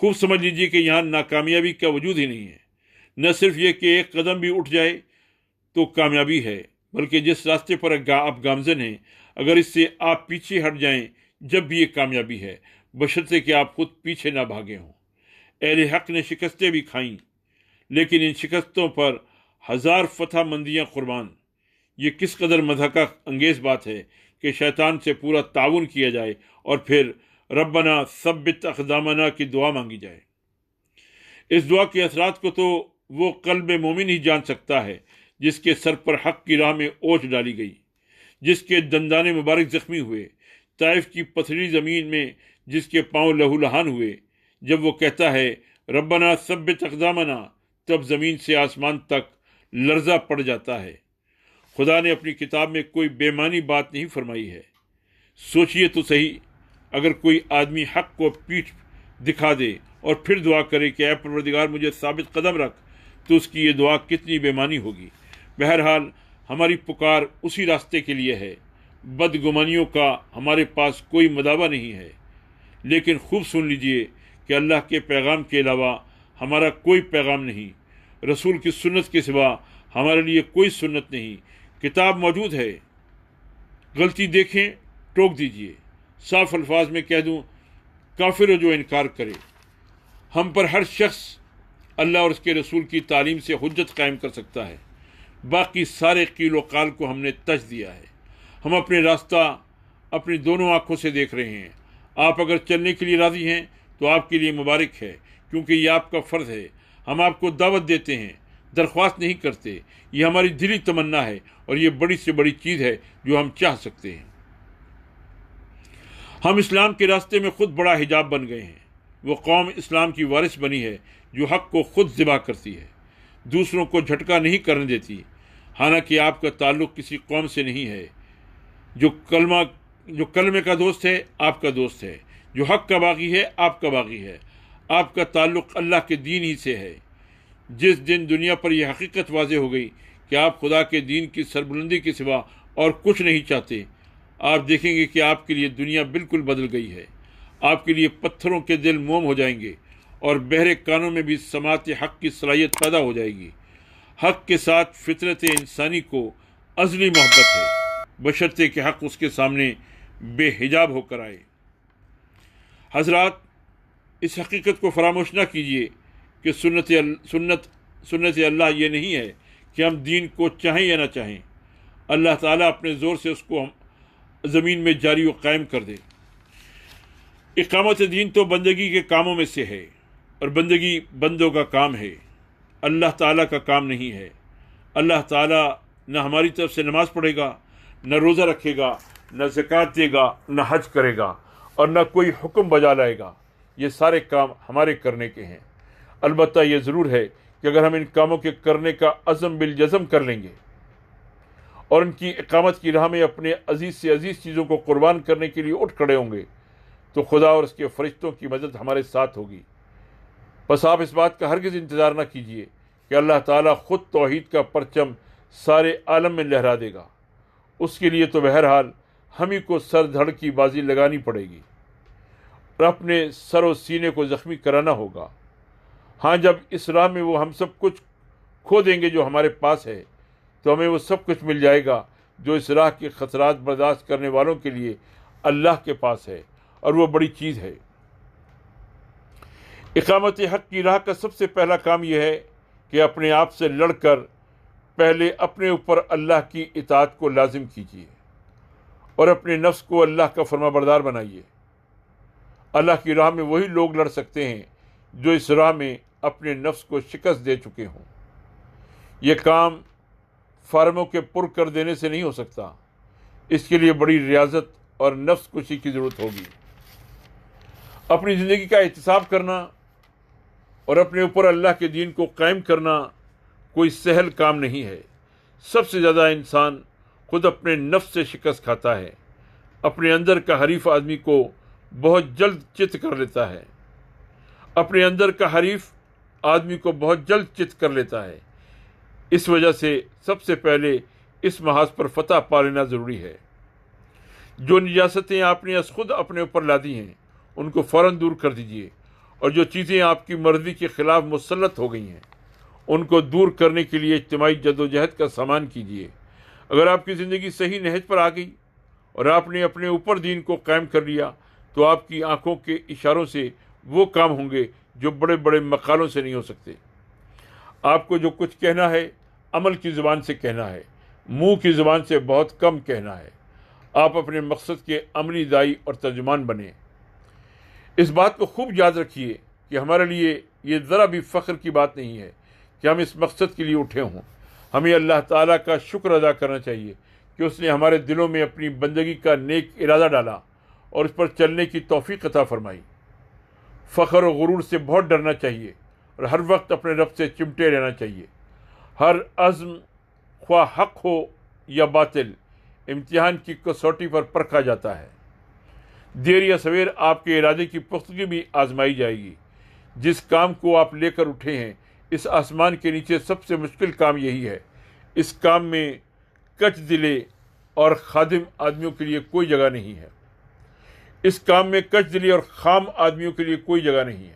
خوب سمجھ لیجیے کہ یہاں ناکامیابی کا وجود ہی نہیں ہے۔ نہ صرف یہ کہ ایک قدم بھی اٹھ جائے تو کامیابی ہے، بلکہ جس راستے پر آپ گامزن ہیں اگر اس سے آپ پیچھے ہٹ جائیں جب بھی یہ کامیابی ہے، بشرطے کہ آپ خود پیچھے نہ بھاگے ہوں۔ اہل حق نے شکستیں بھی کھائیں، لیکن ان شکستوں پر ہزار فتح مندیاں قربان۔ یہ کس قدر مضحکہ انگیز بات ہے کہ شیطان سے پورا تعاون کیا جائے اور پھر ربنا ثبت اقدامنا کی دعا مانگی جائے۔ اس دعا کے اثرات کو تو وہ قلب مومن ہی جان سکتا ہے جس کے سر پر حق کی راہ میں اوچھ ڈالی گئی، جس کے دندان مبارک زخمی ہوئے، طائف کی پتھری زمین میں جس کے پاؤں لہو لہان ہوئے۔ جب وہ کہتا ہے ربنا ثبت اقدامنا، تب زمین سے آسمان تک لرزہ پڑ جاتا ہے۔ خدا نے اپنی کتاب میں کوئی بے معنی بات نہیں فرمائی ہے۔ سوچئے تو صحیح، اگر کوئی آدمی حق کو پیٹھ دکھا دے اور پھر دعا کرے کہ اے پروردگار مجھے ثابت قدم رکھ، تو اس کی یہ دعا کتنی بے معنی ہوگی۔ بہرحال ہماری پکار اسی راستے کے لیے ہے۔ بدگمانیوں کا ہمارے پاس کوئی مداوع نہیں ہے، لیکن خوب سن لیجئے کہ اللہ کے پیغام کے علاوہ ہمارا کوئی پیغام نہیں، رسول کی سنت کے سوا ہمارے لیے کوئی سنت نہیں۔ کتاب موجود ہے، غلطی دیکھیں ٹوک دیجئے۔ صاف الفاظ میں کہہ دوں، کافر ہو جو انکار کرے۔ ہم پر ہر شخص اللہ اور اس کے رسول کی تعلیم سے حجت قائم کر سکتا ہے، باقی سارے قیل و قال کو ہم نے تج دیا ہے۔ ہم اپنے راستہ اپنی دونوں آنکھوں سے دیکھ رہے ہیں۔ آپ اگر چلنے کے لیے راضی ہیں تو آپ کے لیے مبارک ہے، کیونکہ یہ آپ کا فرض ہے۔ ہم آپ کو دعوت دیتے ہیں، درخواست نہیں کرتے۔ یہ ہماری دلی تمنا ہے اور یہ بڑی سے بڑی چیز ہے جو ہم چاہ سکتے ہیں۔ ہم اسلام کے راستے میں خود بڑا حجاب بن گئے ہیں۔ وہ قوم اسلام کی وارث بنی ہے جو حق کو خود ذبح کرتی ہے، دوسروں کو جھٹکا نہیں کرنے دیتی۔ حالانکہ آپ کا تعلق کسی قوم سے نہیں ہے۔ جو کلمے کا دوست ہے آپ کا دوست ہے، جو حق کا باغی ہے آپ کا باغی ہے۔ آپ کا تعلق اللہ کے دین ہی سے ہے۔ جس دن دنیا پر یہ حقیقت واضح ہو گئی کہ آپ خدا کے دین کی سربلندی کے سوا اور کچھ نہیں چاہتے، آپ دیکھیں گے کہ آپ کے لیے دنیا بالکل بدل گئی ہے۔ آپ کے لیے پتھروں کے دل موم ہو جائیں گے اور بہرے کانوں میں بھی سماعت حق کی صلاحیت پیدا ہو جائے گی۔ حق کے ساتھ فطرت انسانی کو ازلی محبت ہے، بشرطے کہ حق اس کے سامنے بے حجاب ہو کر آئے۔ حضرات، اس حقیقت کو فراموش نہ کیجیے کہ سنت اللہ یہ نہیں ہے کہ ہم دین کو چاہیں یا نہ چاہیں، اللہ تعالیٰ اپنے زور سے اس کو زمین میں جاری و قائم کر دے۔ اقامت دین تو بندگی کے کاموں میں سے ہے، اور بندگی بندوں کا کام ہے، اللہ تعالیٰ کا کام نہیں ہے۔ اللہ تعالیٰ نہ ہماری طرف سے نماز پڑھے گا، نہ روزہ رکھے گا، نہ زکوٰۃ دے گا، نہ حج کرے گا، اور نہ کوئی حکم بجا لائے گا۔ یہ سارے کام ہمارے کرنے کے ہیں۔ البتہ یہ ضرور ہے کہ اگر ہم ان کاموں کے کرنے کا عزم بالجزم کر لیں گے اور ان کی اقامت کی راہ میں اپنے عزیز سے عزیز چیزوں کو قربان کرنے کے لیے اٹھ کھڑے ہوں گے، تو خدا اور اس کے فرشتوں کی مدد ہمارے ساتھ ہوگی۔ بس آپ اس بات کا ہرگز انتظار نہ کیجیے کہ اللہ تعالیٰ خود توحید کا پرچم سارے عالم میں لہرا دے گا۔ اس کے لیے تو بہرحال ہم ہی کو سر دھڑ کی بازی لگانی پڑے گی اور اپنے سر و سینے کو زخمی کرانا ہوگا۔ ہاں، جب اس راہ میں وہ ہم سب کچھ کھو دیں گے جو ہمارے پاس ہے، تو ہمیں وہ سب کچھ مل جائے گا جو اس راہ کے خطرات برداشت کرنے والوں کے لیے اللہ کے پاس ہے، اور وہ بڑی چیز ہے۔ اقامت حق کی راہ کا سب سے پہلا کام یہ ہے کہ اپنے آپ سے لڑ کر پہلے اپنے اوپر اللہ کی اطاعت کو لازم کیجیے اور اپنے نفس کو اللہ کا فرما بردار بنائیے۔ اللہ کی راہ میں وہی لوگ لڑ سکتے ہیں جو اس راہ میں اپنے نفس کو شکست دے چکے ہوں۔ یہ کام فارموں کے پر کر دینے سے نہیں ہو سکتا، اس کے لیے بڑی ریاضت اور نفس کشی کی ضرورت ہوگی۔ اپنی زندگی کا احتساب کرنا اور اپنے اوپر اللہ کے دین کو قائم کرنا کوئی سہل کام نہیں ہے۔ سب سے زیادہ انسان خود اپنے نفس سے شکست کھاتا ہے، اپنے اندر کا حریف آدمی کو بہت جلد چت کر لیتا ہے، اپنے اندر کا حریف آدمی کو بہت جلد چت کر لیتا ہے۔ اس وجہ سے سب سے پہلے اس محاذ پر فتح پا لینا ضروری ہے۔ جو نجاستیں آپ نے از خود اپنے اوپر لا دی ہیں ان کو فوراً دور کر دیجیے، اور جو چیزیں آپ کی مرضی کے خلاف مسلط ہو گئی ہیں ان کو دور کرنے کے لیے اجتماعی جدوجہد کا سامان کیجیے۔ اگر آپ کی زندگی صحیح نہج پر آ گئی اور آپ نے اپنے اوپر دین کو قائم کر لیا تو آپ کی آنکھوں کے اشاروں سے وہ کام ہوں گے جو بڑے بڑے مقالوں سے نہیں ہو سکتے۔ آپ کو جو کچھ کہنا ہے عمل کی زبان سے کہنا ہے، منہ کی زبان سے بہت کم کہنا ہے۔ آپ اپنے مقصد کے عملی داعی اور ترجمان بنیں۔ اس بات کو خوب یاد رکھیے کہ ہمارے لیے یہ ذرا بھی فخر کی بات نہیں ہے کہ ہم اس مقصد کے لیے اٹھے ہوں۔ ہمیں اللہ تعالیٰ کا شکر ادا کرنا چاہیے کہ اس نے ہمارے دلوں میں اپنی بندگی کا نیک ارادہ ڈالا اور اس پر چلنے کی توفیق عطا فرمائی۔ فخر و غرور سے بہت ڈرنا چاہیے اور ہر وقت اپنے رب سے چمٹے رہنا چاہیے۔ ہر عزم خواہ حق ہو یا باطل امتحان کی کسوٹی پر پرکھا جاتا ہے۔ دیر یا سویر آپ کے ارادے کی پختگی بھی آزمائی جائے گی۔ جس کام کو آپ لے کر اٹھے ہیں اس آسمان کے نیچے سب سے مشکل کام یہی ہے۔ اس کام میں کچ دلے اور خادم آدمیوں کے لیے کوئی جگہ نہیں ہے۔ اس کام میں کچ دلی اور خام آدمیوں کے لیے کوئی جگہ نہیں ہے۔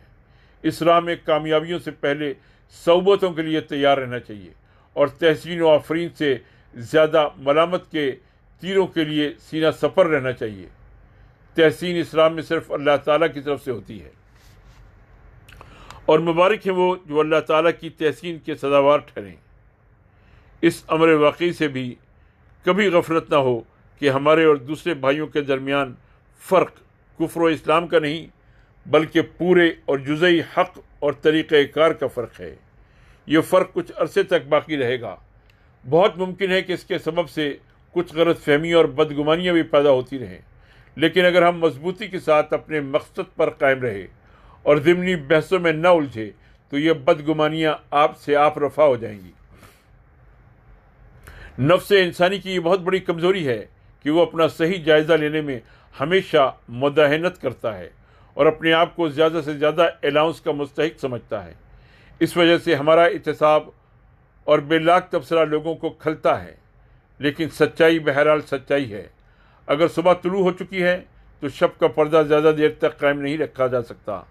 اس راہ میں کامیابیوں سے پہلے صعوبتوں کے لیے تیار رہنا چاہیے اور تحسین و آفرین سے زیادہ ملامت کے تیروں کے لیے سینہ سپر رہنا چاہیے۔ تحسین اس راہ میں صرف اللہ تعالیٰ کی طرف سے ہوتی ہے، اور مبارک ہیں وہ جو اللہ تعالیٰ کی تحسین کے سزاوار ٹھہریں۔ اس امر واقعی سے بھی کبھی غفلت نہ ہو کہ ہمارے اور دوسرے بھائیوں کے درمیان فرق کفر و اسلام کا نہیں بلکہ پورے اور جزئی حق اور طریقہ کار کا فرق ہے۔ یہ فرق کچھ عرصے تک باقی رہے گا۔ بہت ممکن ہے کہ اس کے سبب سے کچھ غلط فہمیاں اور بدگمانیاں بھی پیدا ہوتی رہیں، لیکن اگر ہم مضبوطی کے ساتھ اپنے مقصد پر قائم رہے اور ضمنی بحثوں میں نہ الجھے تو یہ بدگمانیاں آپ سے آپ رفع ہو جائیں گی۔ نفس انسانی کی یہ بہت بڑی کمزوری ہے کہ وہ اپنا صحیح جائزہ لینے میں ہمیشہ مداہنت کرتا ہے اور اپنے آپ کو زیادہ سے زیادہ الاؤنس کا مستحق سمجھتا ہے۔ اس وجہ سے ہمارا احتساب اور بے لاگ تبصرہ لوگوں کو کھلتا ہے، لیکن سچائی بہرحال سچائی ہے۔ اگر صبح طلوع ہو چکی ہے تو شب کا پردہ زیادہ دیر تک قائم نہیں رکھا جا سکتا۔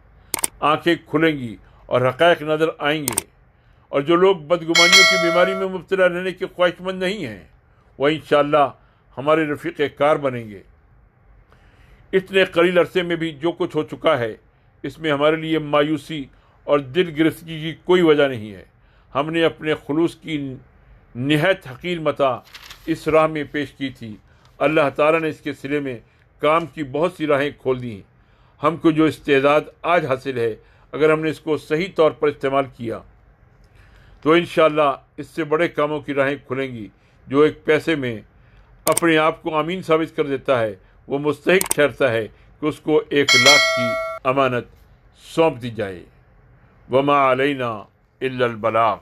آنکھیں کھلیں گی اور حقائق نظر آئیں گے، اور جو لوگ بدگمانیوں کی بیماری میں مبتلا رہنے کے خواہش مند نہیں ہیں وہ انشاءاللہ ہمارے رفیق کار بنیں گے۔ اتنے قلیل عرصے میں بھی جو کچھ ہو چکا ہے اس میں ہمارے لیے مایوسی اور دل گرفتگی کی کوئی وجہ نہیں ہے۔ ہم نے اپنے خلوص کی نہایت حقیر متاع اس راہ میں پیش کی تھی۔ اللہ تعالیٰ نے اس کے صلے میں کام کی بہت سی راہیں کھول دی ہیں۔ ہم کو جو استعداد آج حاصل ہے اگر ہم نے اس کو صحیح طور پر استعمال کیا تو انشاءاللہ اس سے بڑے کاموں کی راہیں کھلیں گی۔ جو ایک پیسے میں اپنے آپ کو امین ثابت کر دیتا ہے وہ مستحق ٹھہرتا ہے کہ اس کو 1,00,000 کی امانت سونپ دی جائے۔ وما علینا الا البلاغ۔